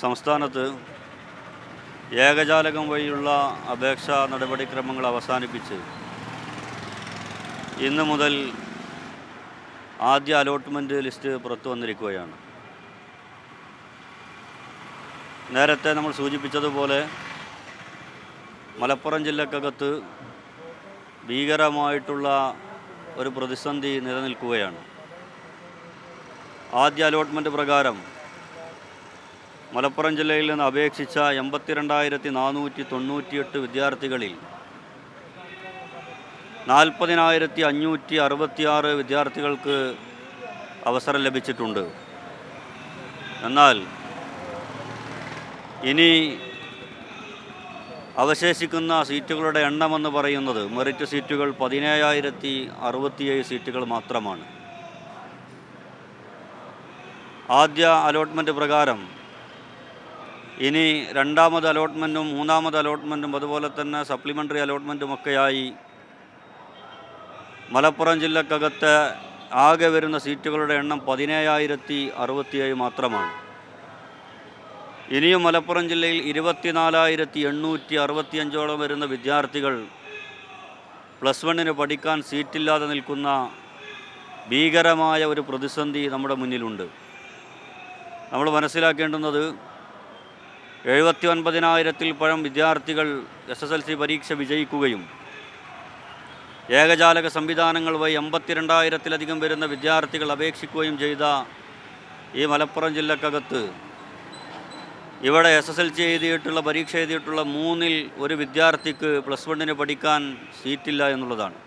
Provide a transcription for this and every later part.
സംസ്ഥാനത്ത് ഏകജാലകം വഴിയുള്ള അപേക്ഷാ നടപടിക്രമങ്ങൾ അവസാനിപ്പിച്ച് ഇന്ന് മുതൽ ആദ്യ അലോട്ട്മെൻറ്റ് ലിസ്റ്റ് പുറത്തു വന്നിരിക്കുകയാണ്. നേരത്തെ നമ്മൾ സൂചിപ്പിച്ചതുപോലെ മലപ്പുറം ജില്ലക്കകത്ത് ഭീകരമായിട്ടുള്ള ഒരു പ്രതിസന്ധി നിലനിൽക്കുകയാണ്. ആദ്യ അലോട്ട്മെൻറ്റ് പ്രകാരം മലപ്പുറം ജില്ലയിൽ നിന്ന് അപേക്ഷിച്ച 82,498 വിദ്യാർത്ഥികളിൽ 40,566 വിദ്യാർത്ഥികൾക്ക് അവസരം ലഭിച്ചിട്ടുണ്ട്. എന്നാൽ ഇനി അവശേഷിക്കുന്ന സീറ്റുകളുടെ എണ്ണമെന്ന് പറയുന്നത് മെറിറ്റ് സീറ്റുകൾ 17,067 സീറ്റുകൾ മാത്രമാണ്. ആദ്യ അലോട്ട്മെൻറ്റ് പ്രകാരം ഇനി രണ്ടാമത് അലോട്ട്മെൻറ്റും മൂന്നാമത് അലോട്ട്മെൻറ്റും അതുപോലെ തന്നെ സപ്ലിമെൻ്ററി അലോട്ട്മെൻറ്റുമൊക്കെയായി മലപ്പുറം ജില്ലക്കകത്ത് ആകെ വരുന്ന സീറ്റുകളുടെ എണ്ണം 17,067 മാത്രമാണ്. ഇനിയും മലപ്പുറം ജില്ലയിൽ 24,865 വരുന്ന വിദ്യാർത്ഥികൾ പ്ലസ് വണ്ണിന് പഠിക്കാൻ സീറ്റില്ലാതെ നിൽക്കുന്ന ഭീകരമായ ഒരു പ്രതിസന്ധി നമ്മുടെ മുന്നിലുണ്ട്. നമ്മൾ മനസ്സിലാക്കേണ്ടുന്നത് 79,000-ൽ പരം വിദ്യാർത്ഥികൾ SSLC പരീക്ഷ വിജയിക്കുകയും ഏകജാലക സംവിധാനങ്ങൾ വഴി 52,000-ലധികം വരുന്ന വിദ്യാർത്ഥികൾ അപേക്ഷിക്കുകയും ചെയ്ത ഈ മലപ്പുറം ജില്ലക്കകത്ത് ഇവിടെ SSLC എഴുതിയിട്ടുള്ള പരീക്ഷ എഴുതിയിട്ടുള്ള 3-ൽ 1 വിദ്യാർത്ഥിക്ക് പ്ലസ് വണ്ണിന് പഠിക്കാൻ സീറ്റില്ല എന്നുള്ളതാണ്.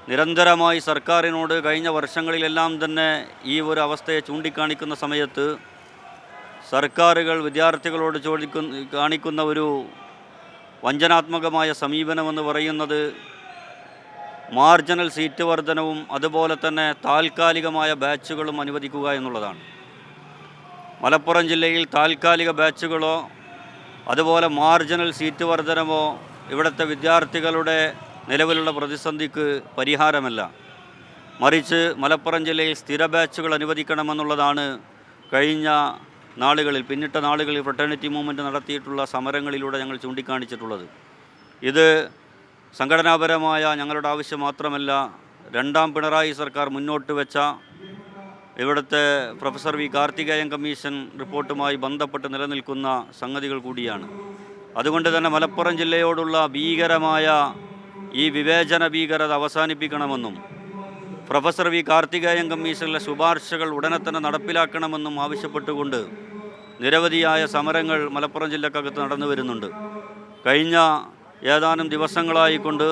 നിരന്തരമായി സർക്കാരിനോട് കഴിഞ്ഞ വർഷങ്ങളിലെല്ലാം തന്നെ ഈ ഒരു അവസ്ഥയെ ചൂണ്ടിക്കാണിക്കുന്ന സമയത്ത് സർക്കാരുകൾ വിദ്യാർത്ഥികളോട് കാണിക്കുന്ന ഒരു വഞ്ചനാത്മകമായ സമീപനമെന്ന് പറയുന്നത് മാർജിനൽ സീറ്റ് വർധനവും അതുപോലെ തന്നെ താൽക്കാലികമായ ബാച്ചുകളും അനുവദിക്കുക എന്നുള്ളതാണ്. മലപ്പുറം ജില്ലയിൽ താൽക്കാലിക ബാച്ചുകളോ അതുപോലെ മാർജിനൽ സീറ്റ് വർധനമോ ഇവിടുത്തെ വിദ്യാർത്ഥികളുടെ നിലവിലുള്ള പ്രതിസന്ധിക്ക് പരിഹാരമല്ല. മറിച്ച് മലപ്പുറം ജില്ലയിൽ സ്ഥിര ബാച്ചുകൾ അനുവദിക്കണമെന്നുള്ളതാണ് കഴിഞ്ഞ നാളുകളിൽ പിന്നിട്ട നാളുകളിൽ ഫ്രട്ടേണിറ്റി മൂവ്മെൻറ്റ് നടത്തിയിട്ടുള്ള സമരങ്ങളിലൂടെ ഞങ്ങൾ ചൂണ്ടിക്കാണിച്ചിട്ടുള്ളത്. ഇത് സംഘടനാപരമായ ഞങ്ങളുടെ ആവശ്യം മാത്രമല്ല, രണ്ടാം പിണറായി സർക്കാർ മുന്നോട്ട് വെച്ച ഇവിടുത്തെ പ്രൊഫസർ വി കാർത്തികേയൻ കമ്മീഷൻ റിപ്പോർട്ടുമായി ബന്ധപ്പെട്ട് നിലനിൽക്കുന്ന സംഗതികൾ കൂടിയാണ്. അതുകൊണ്ട് തന്നെ മലപ്പുറം ജില്ലയോടുള്ള ഭീകരമായ ഈ വിവേചന ഭീകരത അവസാനിപ്പിക്കണമെന്നും പ്രൊഫസർ വി കാർത്തികേയൻ കമ്മീഷനിലെ ശുപാർശകൾ ഉടനെ തന്നെ നടപ്പിലാക്കണമെന്നും ആവശ്യപ്പെട്ടുകൊണ്ട് നിരവധിയായ സമരങ്ങൾ മലപ്പുറം ജില്ലക്കകത്ത് നടന്നു വരുന്നുണ്ട്. കഴിഞ്ഞ ഏതാനും ദിവസങ്ങളായിക്കൊണ്ട്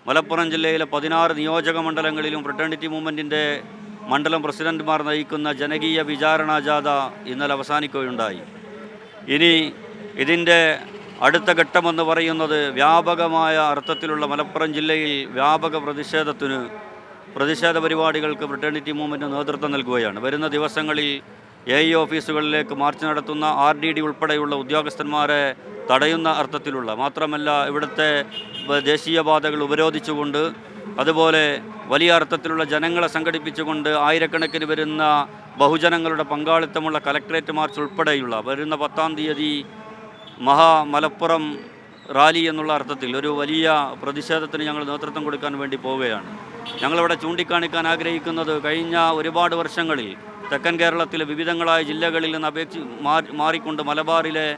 മലപ്പുറം ജില്ലയിലെ 16 നിയോജക മണ്ഡലങ്ങളിലും ഫ്രട്ടേണിറ്റി മൂവ്മെൻറ്റിൻ്റെ മണ്ഡലം പ്രസിഡന്റുമാർ നയിക്കുന്ന ജനകീയ വിചാരണ ജാഥ ഇന്നലെ അവസാനിക്കുകയുണ്ടായി. ഇനി ഇതിൻ്റെ അടുത്ത ഘട്ടമെന്ന് പറയുന്നത് വ്യാപകമായ അർത്ഥത്തിലുള്ള മലപ്പുറം ജില്ലയിൽ വ്യാപക പ്രതിഷേധ പരിപാടികൾക്ക് ഫ്രട്ടേണിറ്റി മൂവ്മെൻറ്റ് നേതൃത്വം നൽകുകയാണ്. വരുന്ന ദിവസങ്ങളിൽ AE ഓഫീസുകളിലേക്ക് മാർച്ച് നടത്തുന്ന RDD ഉൾപ്പെടെയുള്ള ഉദ്യോഗസ്ഥന്മാരെ തടയുന്ന അർത്ഥത്തിലുള്ള, മാത്രമല്ല ഇവിടുത്തെ ദേശീയപാതകൾ ഉപരോധിച്ചുകൊണ്ട് അതുപോലെ വലിയ അർത്ഥത്തിലുള്ള ജനങ്ങളെ സംഘടിപ്പിച്ചുകൊണ്ട് ആയിരക്കണക്കിന് വരുന്ന ബഹുജനങ്ങളുടെ പങ്കാളിത്തമുള്ള കലക്ട്രേറ്റ് മാർച്ച് ഉൾപ്പെടെയുള്ള വരുന്ന 10-ാം തീയതി മലപ്പുറം റാലി എന്നുള്ള അർത്ഥത്തിൽ ഒരു വലിയ പ്രതിഷേധത്തിന് ഞങ്ങൾ നേതൃത്വം കൊടുക്കാൻ വേണ്ടി പോവുകയാണ്. ഞങ്ങളിവിടെ ചൂണ്ടിക്കാണിക്കാൻ ആഗ്രഹിക്കുന്നത് കഴിഞ്ഞ ഒരുപാട് വർഷങ്ങളിൽ തെക്കൻ കേരളത്തിലെ വിവിധങ്ങളായ ജില്ലകളിൽ നിന്ന് മാറിക്കൊണ്ട് മലബാറിലെ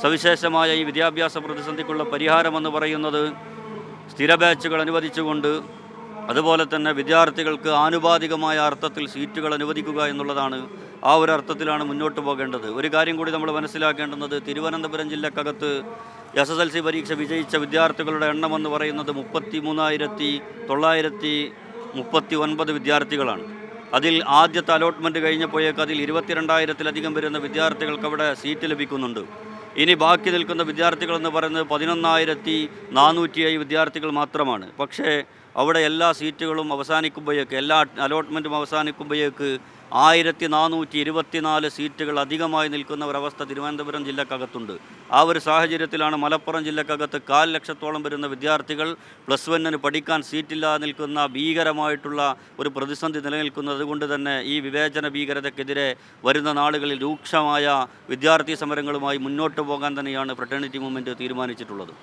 സവിശേഷമായ ഈ വിദ്യാഭ്യാസ പ്രതിസന്ധിക്കുള്ള പരിഹാരമെന്ന് പറയുന്നത് സ്ഥിര ബാച്ചുകൾ അനുവദിച്ചുകൊണ്ട് അതുപോലെ തന്നെ വിദ്യാർത്ഥികൾക്ക് ആനുപാതികമായ അർത്ഥത്തിൽ സീറ്റുകൾ അനുവദിക്കുക എന്നുള്ളതാണ്. ആ ഒരു അർത്ഥത്തിലാണ് മുന്നോട്ട് പോകേണ്ടത്. ഒരു കാര്യം കൂടി നമ്മൾ മനസ്സിലാക്കേണ്ടുന്നത്, തിരുവനന്തപുരം ജില്ലക്കകത്ത് SSLC പരീക്ഷ വിജയിച്ച വിദ്യാർത്ഥികളുടെ എണ്ണമെന്ന് പറയുന്നത് 33,939 വിദ്യാർത്ഥികളാണ്. അതിൽ ആദ്യത്തെ അലോട്ട്മെൻറ്റ് കഴിഞ്ഞപ്പോഴേക്ക് അതിൽ 22,000-ലധികം വരുന്ന വിദ്യാർത്ഥികൾക്ക് അവിടെ സീറ്റ് ലഭിക്കുന്നുണ്ട്. ഇനി ബാക്കി നിൽക്കുന്ന വിദ്യാർത്ഥികളെന്ന് പറയുന്നത് 11,407 വിദ്യാർത്ഥികൾ മാത്രമാണ്. പക്ഷേ അവിടെ എല്ലാ സീറ്റുകളും അവസാനിക്കുമ്പോഴേക്ക് എല്ലാ അലോട്ട്മെൻറ്റും അവസാനിക്കുമ്പോഴേക്ക് 1424 സീറ്റുകൾ അധികമായി നിൽക്കുന്ന ഒരവസ്ഥ തിരുവനന്തപുരം ജില്ലക്കകത്തുണ്ട്. ആ ഒരു സാഹചര്യത്തിലാണ് മലപ്പുറം ജില്ലക്കകത്ത് 1,00,000-ഓളം വരുന്ന വിദ്യാർത്ഥികൾ +1 പഠിക്കാൻ സീറ്റില്ലാതെ നിൽക്കുന്ന ഭീകരമായിട്ടുള്ള ഒരു പ്രതിസന്ധി നിലനിൽക്കുന്നത്. അതുകൊണ്ട് തന്നെ ഈ വിവേചന ഭീകരതയ്ക്കെതിരെ വരുന്ന നാളുകളിൽ രൂക്ഷമായ വിദ്യാർത്ഥി സമരങ്ങളുമായി മുന്നോട്ട് പോകാൻ തന്നെയാണ് ഫ്രട്ടേണിറ്റി മൂവ്മെൻറ്റ് തീരുമാനിച്ചിട്ടുള്ളത്.